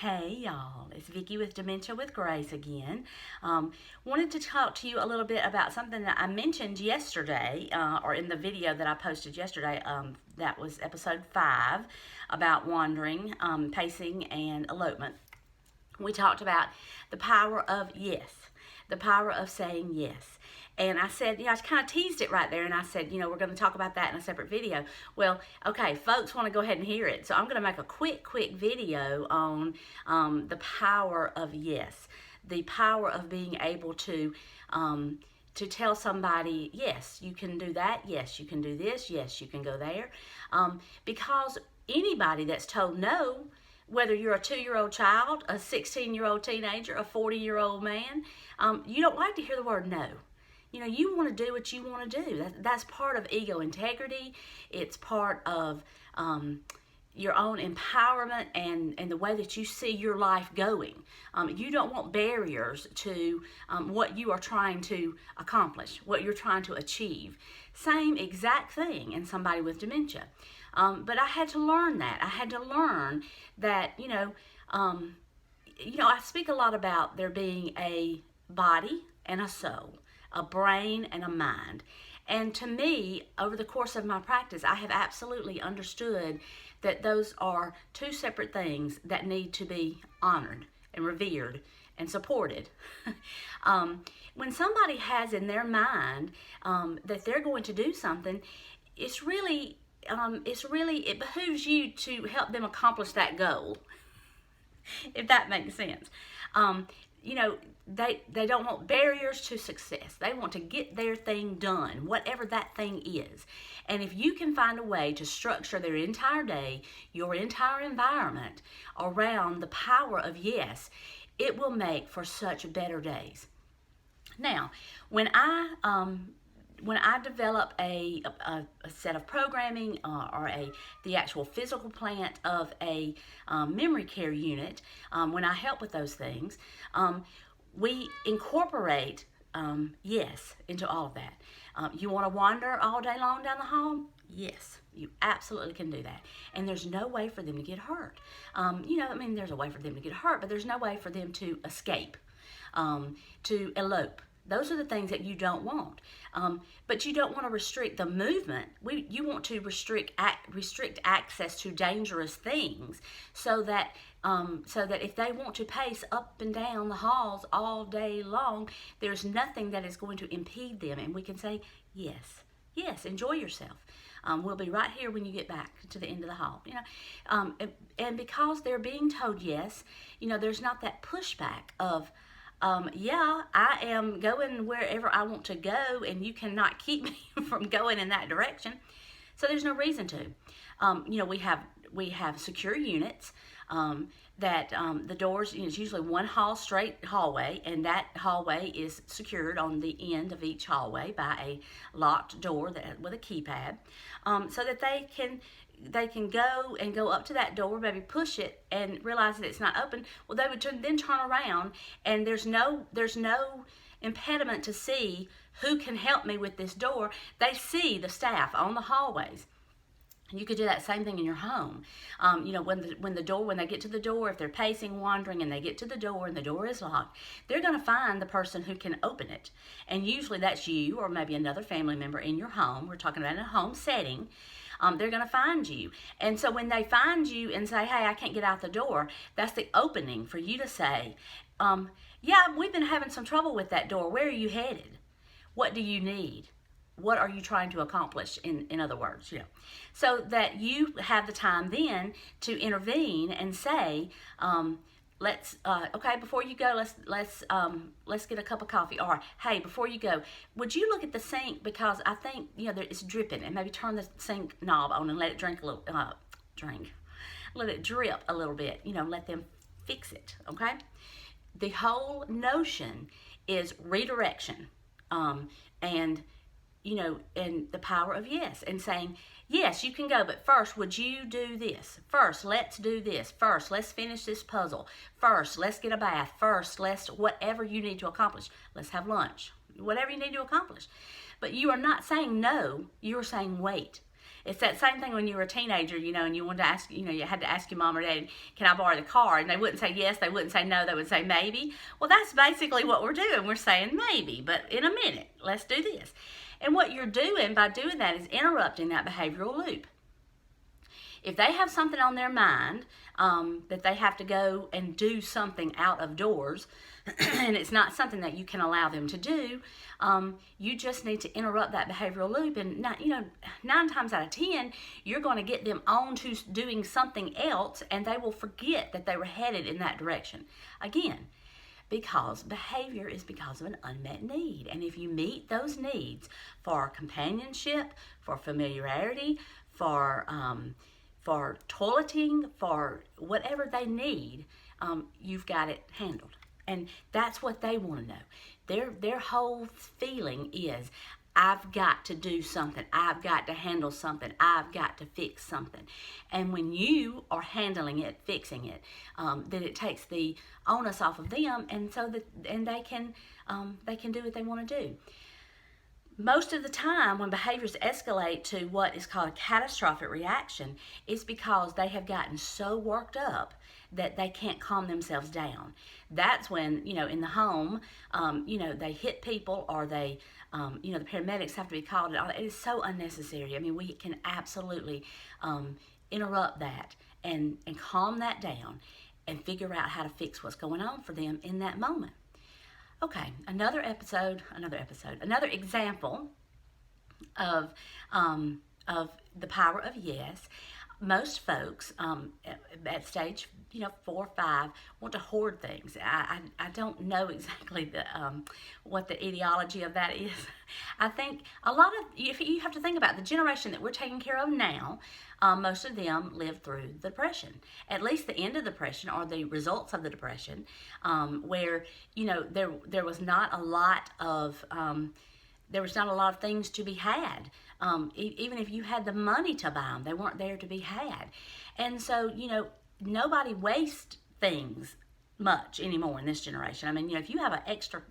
Hey y'all, it's Vicky with Dementia with Grace again. Wanted to talk to you a little bit about something that I mentioned yesterday, or in the video that I posted yesterday. That was episode 5 about wandering, pacing, and elopement. We talked about the power of yes, the power of saying yes. And I said, I kind of teased it right there, and I said, we're going to talk about that in a separate video. Well, okay, folks want to go ahead and hear it. So I'm going to make a quick video on the power of yes, the power of being able to tell somebody, yes, you can do that, yes, you can do this, yes, you can go there. Because anybody that's told no, whether you're a 2-year-old child, a 16-year-old teenager, a 40-year-old man, you don't like to hear the word no. You want to do what you want to do. That's part of ego integrity. It's part of your own empowerment and the way that you see your life going. You don't want barriers to what you are trying to accomplish, what you're trying to achieve. Same exact thing in somebody with dementia. But I had to learn that. I had to learn that, I speak a lot about there being a body and a soul, a brain and a mind. And to me, over the course of my practice, I have absolutely understood that those are two separate things that need to be honored and revered and supported. When somebody has in their mind that they're going to do something, it behooves you to help them accomplish that goal, if that makes sense. They don't want barriers to success. They want to get their thing done, whatever that thing is. And if you can find a way to structure their entire day, your entire environment around the power of yes, it will make for such better days. Now, when I develop a set of programming or the actual physical plant of a memory care unit, when I help with those things, we incorporate yes into all of that. You want to wander all day long down the hall? Yes, you absolutely can do that. And there's no way for them to get hurt. There's a way for them to get hurt, but there's no way for them to escape, to elope. Those are the things that you don't want. But you don't want to restrict the movement. You want to restrict access to dangerous things so that if they want to pace up and down the halls all day long, there's nothing that is going to impede them. And we can say, yes, enjoy yourself. We'll be right here when you get back to the end of the hall. And because they're being told yes, there's not that pushback of, I am going wherever I want to go, and you cannot keep me from going in that direction. So there's no reason to. We have secure units that the doors, it's usually one straight hallway, and that hallway is secured on the end of each hallway by a locked door with a keypad, so that they can go up to that door, maybe push it and realize that it's not open. Well, they would then turn around, and there's no impediment to see who can help me with this door. They see the staff on the hallways. You could do that same thing in your home. When they get to the door, if they're pacing, wandering, and they get to the door and the door is locked, they're going to find the person who can open it. And usually that's you or maybe another family member in your home. We're talking about in a home setting. They're going to find you. And so when they find you and say, hey, I can't get out the door, that's the opening for you to say, we've been having some trouble with that door. Where are you headed? What do you need? What are you trying to accomplish, in other words, so that you have the time then to intervene and say, before you go, let's get a cup of coffee. Or, hey, before you go, would you look at the sink, because I think it's dripping, and maybe turn the sink knob on and let it let it drip a little bit. Let them fix it. Okay. The whole notion is redirection, and the power of yes, and saying, yes, you can go, but first, would you do this? First, let's do this. First, let's finish this puzzle. First, let's get a bath. First, whatever you need to accomplish. Let's have lunch. Whatever you need to accomplish. But you are not saying no, you are saying wait. It's that same thing when you were a teenager, and you wanted to ask, you had to ask your mom or dad, can I borrow the car? And they wouldn't say yes, they wouldn't say no, they would say maybe. Well, that's basically what we're doing. We're saying maybe, but in a minute, let's do this. And what you're doing by doing that is interrupting that behavioral loop. If they have something on their mind that they have to go and do something out of doors, and it's not something that you can allow them to do, you just need to interrupt that behavioral loop. And 9 times out of 10, you're going to get them on to doing something else, and they will forget that they were headed in that direction. Again, because behavior is because of an unmet need. And if you meet those needs for companionship, for familiarity, for toileting, for whatever they need, you've got it handled. And that's what they want to know. Their whole feeling is, I've got to do something. I've got to handle something. I've got to fix something. And when you are handling it, fixing it, then it takes the onus off of them, and they can do what they want to do. Most of the time, when behaviors escalate to what is called a catastrophic reaction, it's because they have gotten so worked up that they can't calm themselves down. That's when, in the home, they hit people, or they, the paramedics have to be called. It is so unnecessary. I mean, we can absolutely interrupt that and calm that down and figure out how to fix what's going on for them in that moment. Okay, another example of the power of yes. Most folks at stage 4 or 5 want to hoard things. I don't know exactly what the etiology of that is. I think a lot of, if you have to think about the generation that we're taking care of now, most of them lived through the Depression, at least the end of the Depression or the results of the Depression, where there was not a lot of things to be had. Even if you had the money to buy them, they weren't there to be had. And so, nobody wastes things much anymore in this generation. I mean, if you have an extra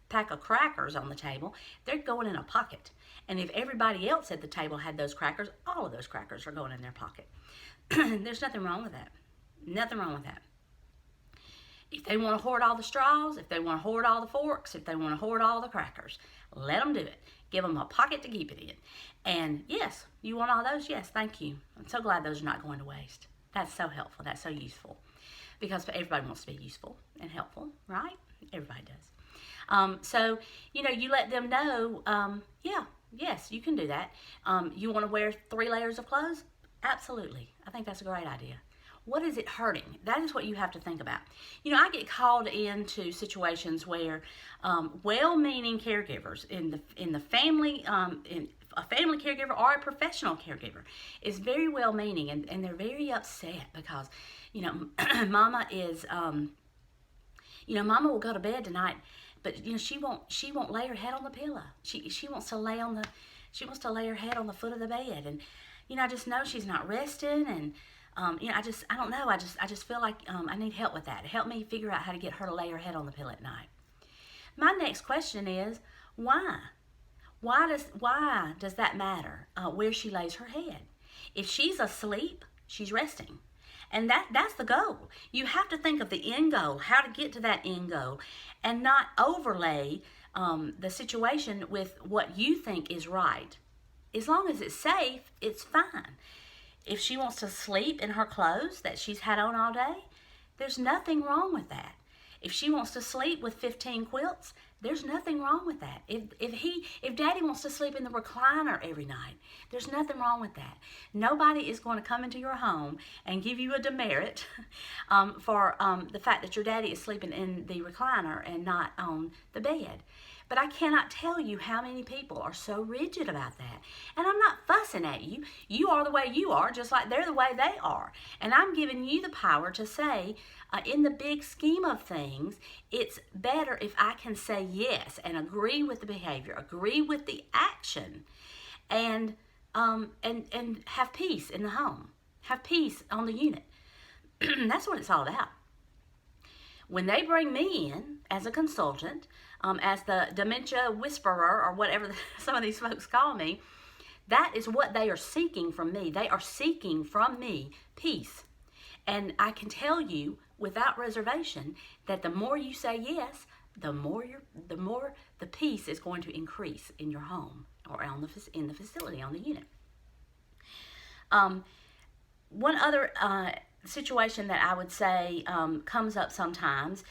pack of crackers on the table, they're going in a pocket. And if everybody else at the table had those crackers, all of those crackers are going in their pocket. There's nothing wrong with that. Nothing wrong with that. If they want to hoard all the straws, if they want to hoard all the forks, if they want to hoard all the crackers, let them do it. Give them a pocket to keep it in. And yes, you want all those? Yes, thank you. I'm so glad those are not going to waste. That's so helpful. That's so useful. Because everybody wants to be useful and helpful, right? Everybody does. So, you let them know, yes, you can do that. You want to wear 3 layers of clothes? Absolutely. I think that's a great idea. What is it hurting? That is what you have to think about. I get called into situations where well-meaning caregivers in the family, in a family caregiver or a professional caregiver is very well-meaning, and they're very upset because, Mama is, Mama will go to bed tonight, but she won't lay her head on the pillow. She wants to lay her head on the foot of the bed, and I just know she's not resting, and I don't know. I just feel like I need help with that. Help me figure out how to get her to lay her head on the pillow at night. My next question is, why? Why does that matter, where she lays her head? If she's asleep, she's resting. And that's the goal. You have to think of the end goal, how to get to that end goal, and not overlay the situation with what you think is right. As long as it's safe, it's fine. If she wants to sleep in her clothes that she's had on all day, there's nothing wrong with that. If she wants to sleep with 15 quilts, there's nothing wrong with that. If Daddy wants to sleep in the recliner every night, there's nothing wrong with that. Nobody is going to come into your home and give you a demerit for the fact that your daddy is sleeping in the recliner and not on the bed. But I cannot tell you how many people are so rigid about that. And I'm not fussing at you. You are the way you are, just like they're the way they are. And I'm giving you the power to say, in the big scheme of things, it's better if I can say yes and agree with the behavior, agree with the action, and have peace in the home, have peace on the unit. That's what it's all about. When they bring me in as a consultant, as the dementia whisperer or whatever some of these folks call me, That is what they are seeking from me. They are seeking from me peace. And I can tell you without reservation that the more you say yes, the more the peace is going to increase in your home or in the facility, on the unit. One other situation that I would say comes up sometimes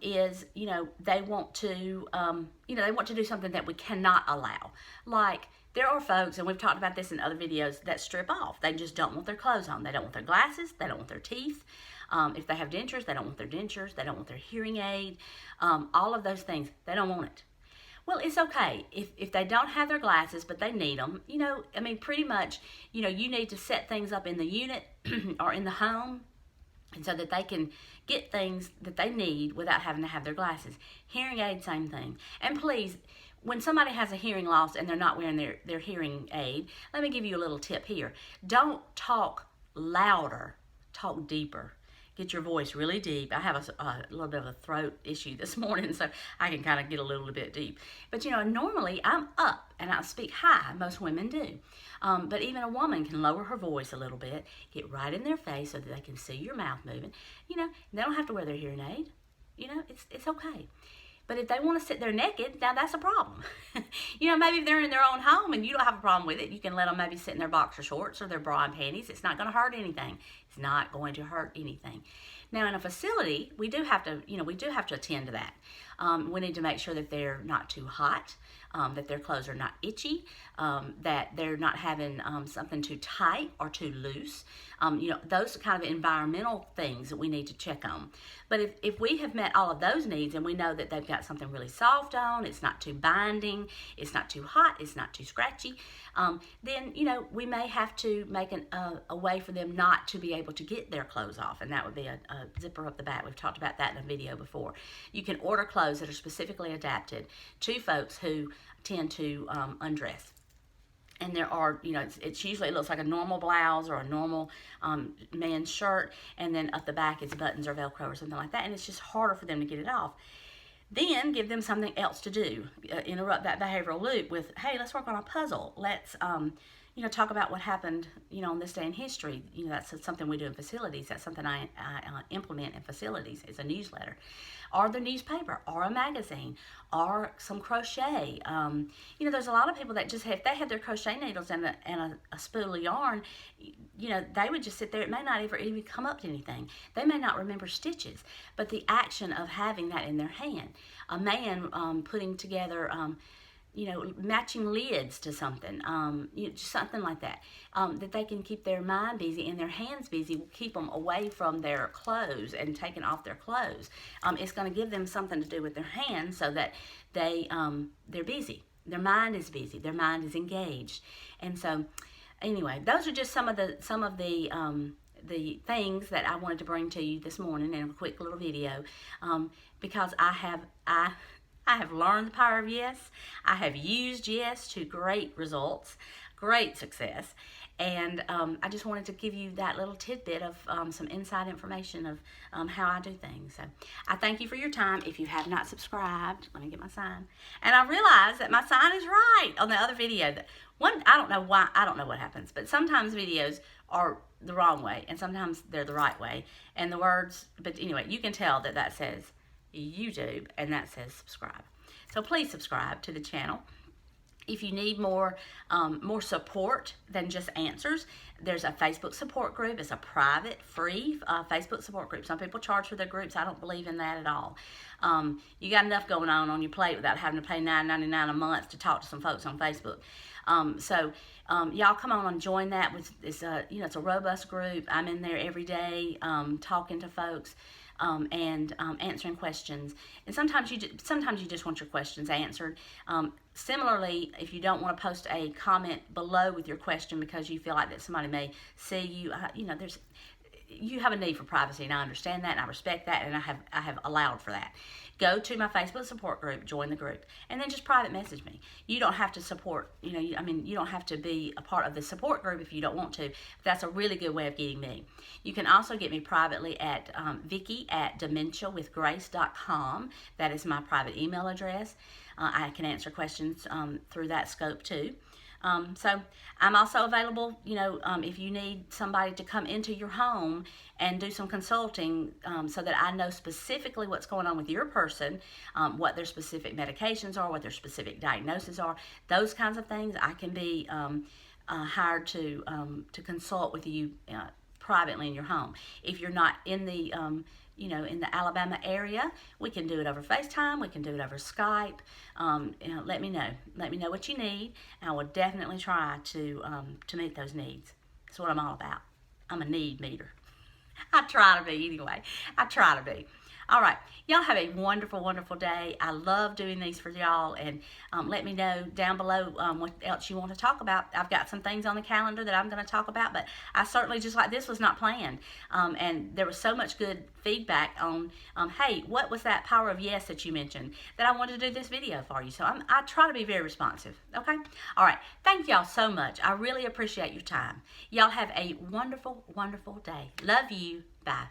is, they want to, they want to do something that we cannot allow. Like, there are folks, and we've talked about this in other videos, that strip off. They just don't want their clothes on. They don't want their glasses. They don't want their teeth. If they have dentures, they don't want their dentures. They don't want their hearing aid. All of those things, they don't want it. Well, it's okay if they don't have their glasses, but they need them. Pretty much, you need to set things up in the unit or in the home, and so that they can get things that they need without having to have their glasses. Hearing aid, same thing. And please, when somebody has a hearing loss and they're not wearing their hearing aid, let me give you a little tip here. Don't talk louder, talk deeper. Get your voice really deep. I have a little bit of a throat issue this morning, so I can kind of get a little bit deep. But normally I'm up and I speak high. Most women do. But even a woman can lower her voice a little bit, get right in their face so that they can see your mouth moving. They don't have to wear their hearing aid. It's okay. But if they want to sit there naked, now that's a problem. Maybe if they're in their own home and you don't have a problem with it, you can let them maybe sit in their boxer shorts or their bra and panties. It's not going to hurt anything. It's not going to hurt anything. Now, in a facility, we do have to attend to that. We need to make sure that they're not too hot, that their clothes are not itchy, that they're not having something too tight or too loose. Those kind of environmental things that we need to check on. But if we have met all of those needs and we know that they've got something really soft on, it's not too binding, it's not too hot, it's not too scratchy, then, we may have to make a way for them not to be able to get their clothes off, and that would be a zipper up the back. We've talked about that in a video before. You can order clothes that are specifically adapted to folks who tend to undress. And there are, it's usually, it looks like a normal blouse or a normal man's shirt, and then up the back it's buttons or Velcro or something like that, and it's just harder for them to get it off. Then give them something else to do. Interrupt that behavioral loop with, hey, let's work on a puzzle. Let's, talk about what happened, on this day in history. That's something we do in facilities. That's something I implement in facilities. It's a newsletter, or the newspaper, or a magazine, or some crochet. There's a lot of people that just, if they had their crochet needles and a spool of yarn, they would just sit there. It may not even come up to anything. They may not remember stitches, but the action of having that in their hand. A man putting together, matching lids to something, just something like that, that they can keep their mind busy and their hands busy, will keep them away from their clothes and taking off their clothes. It's going to give them something to do with their hands so that they're busy. Their mind is busy. Their mind is engaged. And so, anyway, those are just some of the things that I wanted to bring to you this morning in a quick little video, because I have learned the power of yes. I have used yes to great results, great success. And I just wanted to give you that little tidbit of some inside information of how I do things. So I thank you for your time. If you have not subscribed, let me get my sign. And I realized that my sign is right on the other video. I don't know why, I don't know what happens, but sometimes videos are the wrong way and sometimes they're the right way. And the words, but anyway, you can tell that says YouTube and that says subscribe. So please subscribe to the channel. If you need more support than just answers, there's a Facebook support group. It's a private, free Facebook support group. Some people charge for their groups. I don't believe in that at all. You got enough going on your plate without having to pay $9.99 a month to talk to some folks on Facebook. Y'all come on and join that. It's a robust group. I'm in there every day talking to folks. And answering questions. And sometimes you just want your questions answered. Similarly, if you don't want to post a comment below with your question because you feel like that somebody may see you, you have a need for privacy, and I understand that, and I respect that, and I have allowed for that. Go to my Facebook support group, join the group, and then just private message me. You don't have to support, you don't have to be a part of the support group if you don't want to. But that's a really good way of getting me. You can also get me privately at Vicky at dementiawithgrace.com. That is my private email address. I can answer questions through that scope too. So I'm also available, if you need somebody to come into your home and do some consulting, so that I know specifically what's going on with your person, what their specific medications are, what their specific diagnoses are, those kinds of things. I can be hired to consult with you privately in your home. If you're not in the in the Alabama area, we can do it over FaceTime. We can do it over Skype. Let me know. Let me know what you need, and I will definitely try to meet those needs. That's what I'm all about. I'm a need meter. I try to be anyway. I try to be. All right. Y'all have a wonderful, wonderful day. I love doing these for y'all, and let me know down below what else you want to talk about. I've got some things on the calendar that I'm going to talk about, but I certainly, just like this was not planned, and there was so much good feedback on, hey, what was that power of yes that you mentioned, that I wanted to do this video for you. So I try to be very responsive, okay? All right. Thank y'all so much. I really appreciate your time. Y'all have a wonderful, wonderful day. Love you. Bye.